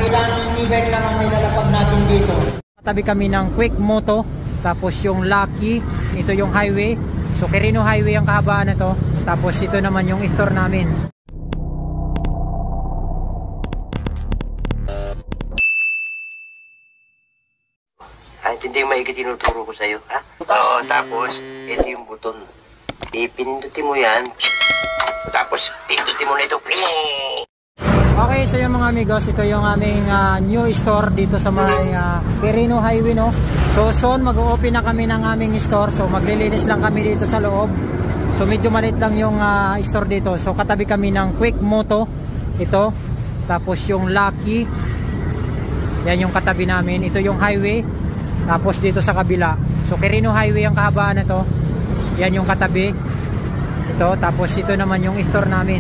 ilang e-bike lang ang nilalapag natin dito. Tabi kami ng Quick Moto, tapos yung Lucky, ito yung highway. So Quirino Highway ang kahabaan na to. Tapos ito naman yung store namin. Hindi yung maigi tinuturo ko sa'yo, ha? Oo, tapos, ito yung buton. Ipindutin mo yan. Tapos, pindutin mo na ito. Okay, so yung mga amigos, ito yung aming new store dito sa may Quirino Highway, no? So soon, mag-open na kami ng aming store. So maglilinis lang kami dito sa loob. So medyo maliit lang yung store dito. So katabi kami ng Quick Moto. Ito. Tapos yung Lucky. Yan yung katabi namin. Ito yung highway. Tapos dito sa kabila, so Quirino Highway ang kahabaan na to. Yan yung katabi. Ito, tapos ito naman yung store namin.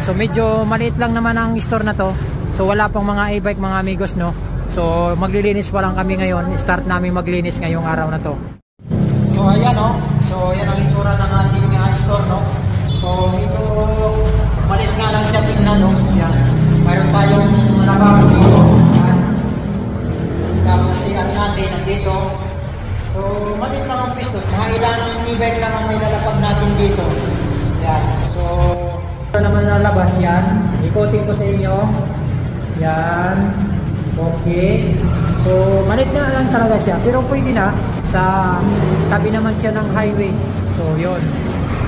So medyo maliit lang naman ang store na to. So wala pang mga e-bike mga amigos, no. So maglilinis pa lang kami ngayon. Start namin maglinis ngayong araw na to. So ayan, no. So yan ang itsura ng ating store, no. So ito, maliit nga lang siya tingnan, no. Yan. Mayroon tayong lababo dito. Tapos siyan natin nandito. So maliit lang ang pistos. Mga ilang e-bike lang ang nilalapag natin dito. Yan. So ito naman lalabas yan. Ikotin ko sa inyo. Yan. Okay. So maliit na lang talaga siya. Pero pwede na. Sa tabi naman siya ng highway. So yun.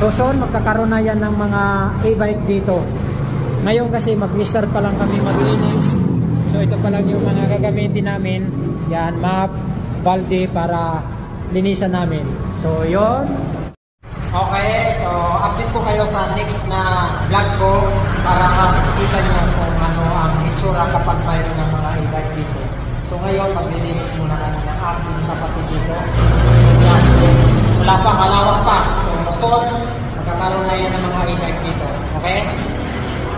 So soon magkakaroon na yan ng mga e-bike dito. Ngayon kasi mag-start pa lang kami maglinis. So ito pa lang yung mga gagamitin namin. Yan, map, balde para linisan namin. So yun. Okay, so update ko kayo sa next na vlog ko para makikita nyo kung ano ang itsura kapag mayroon ng mga e-bike dito. So ngayon, maglilinis muna kami ng ating kapatid dito. So yan, wala pa, malawak pa. So soon, magkakaroon na yan ng mga e-bike dito. Okay?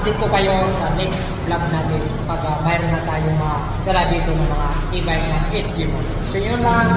Update ko kayo sa next vlog natin pag mayroon na tayong mga dala dito ng mga e-bike ng SG mo. So yun lang.